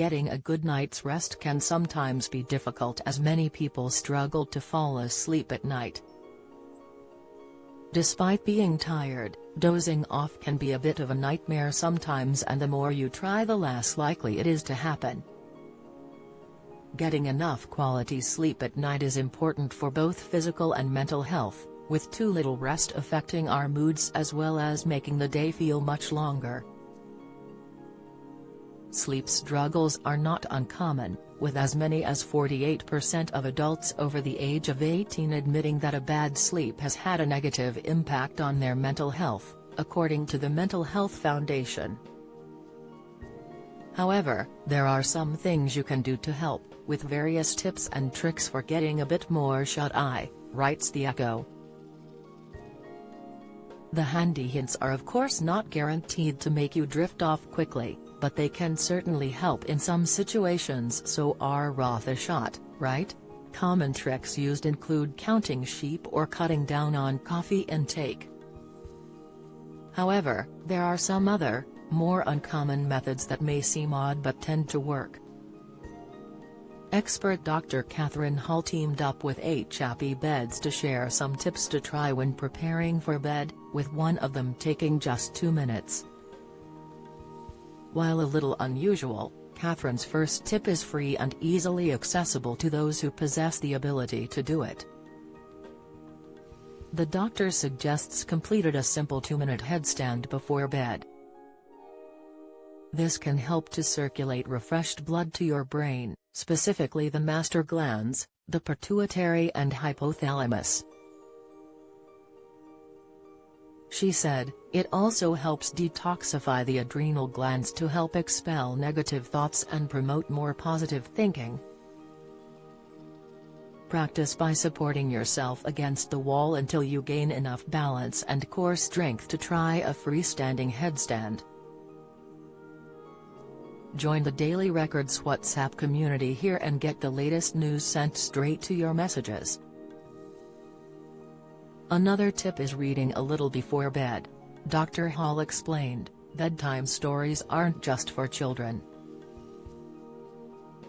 getting a good night's rest can sometimes be difficult as many people struggle to fall asleep at night. Despite being tired, dozing off can be a bit of a nightmare sometimes, and the more you try the less likely it is to happen. Getting enough quality sleep at night is important for both physical and mental health, with too little rest affecting our moods as well as making the day feel much longer. Sleep struggles are not uncommon, with as many as 48% of adults over the age of 18 admitting that a bad sleep has had a negative impact on their mental health, according to the Mental Health Foundation. However, there are some things you can do to help, with various tips and tricks for getting a bit more shut-eye, writes the Echo. The handy hints are of course not guaranteed to make you drift off quickly, but they can certainly help in some situations, so are worth a shot, right? Common tricks used include counting sheep or cutting down on coffee intake. However, there are some other, more uncommon methods that may seem odd but tend to work. Expert Dr. Catherine Hall teamed up with 8 Chappy Beds to share some tips to try when preparing for bed, with one of them taking just 2 minutes. While a little unusual, Catherine's first tip is free and easily accessible to those who possess the ability to do it. The doctor suggests completing a simple 2-minute headstand before bed. This can help to circulate refreshed blood to your brain, specifically the master glands, the pituitary and hypothalamus. She said, it also helps detoxify the adrenal glands to help expel negative thoughts and promote more positive thinking. Practice by supporting yourself against the wall until you gain enough balance and core strength to try a freestanding headstand. Join the Daily Records WhatsApp community here and get the latest news sent straight to your messages. Another tip is reading a little before bed. Dr. Hall explained, bedtime stories aren't just for children.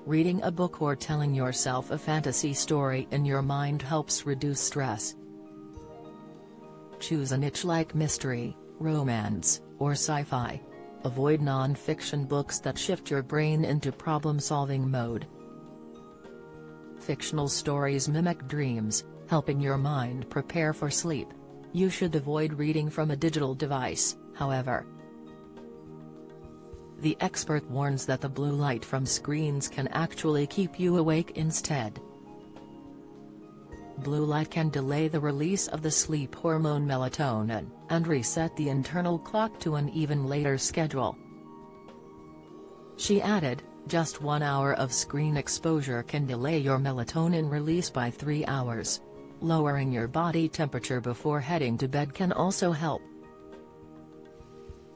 Reading a book or telling yourself a fantasy story in your mind helps reduce stress. Choose a niche like mystery, romance, or sci-fi. Avoid non-fiction books that shift your brain into problem-solving mode. Fictional stories mimic dreams, helping your mind prepare for sleep. You should avoid reading from a digital device, however. The expert warns that the blue light from screens can actually keep you awake instead. Blue light can delay the release of the sleep hormone melatonin, and reset the internal clock to an even later schedule. She added, just 1 hour of screen exposure can delay your melatonin release by 3 hours. Lowering your body temperature before heading to bed can also help.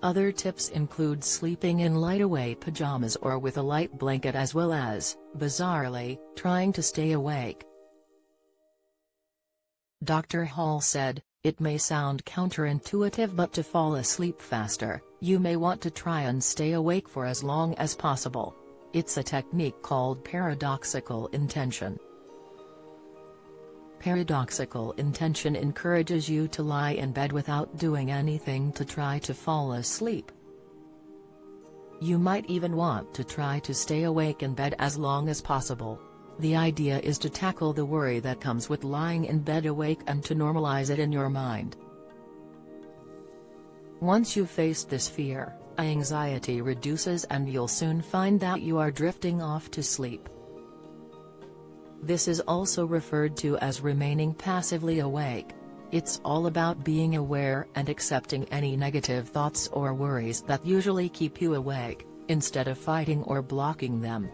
Other tips include sleeping in light-away pajamas or with a light blanket, as well as, bizarrely, trying to stay awake. Dr. Hall said, it may sound counterintuitive, but to fall asleep faster, you may want to try and stay awake for as long as possible. It's a technique called paradoxical intention. Paradoxical intention encourages you to lie in bed without doing anything to try to fall asleep. You might even want to try to stay awake in bed as long as possible. The idea is to tackle the worry that comes with lying in bed awake and to normalize it in your mind. Once you've faced this fear, anxiety reduces and you'll soon find that you are drifting off to sleep. This is also referred to as remaining passively awake. It's all about being aware and accepting any negative thoughts or worries that usually keep you awake, instead of fighting or blocking them.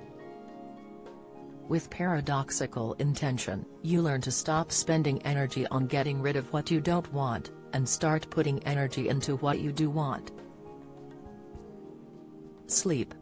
With paradoxical intention, you learn to stop spending energy on getting rid of what you don't want, and start putting energy into what you do want. Sleep.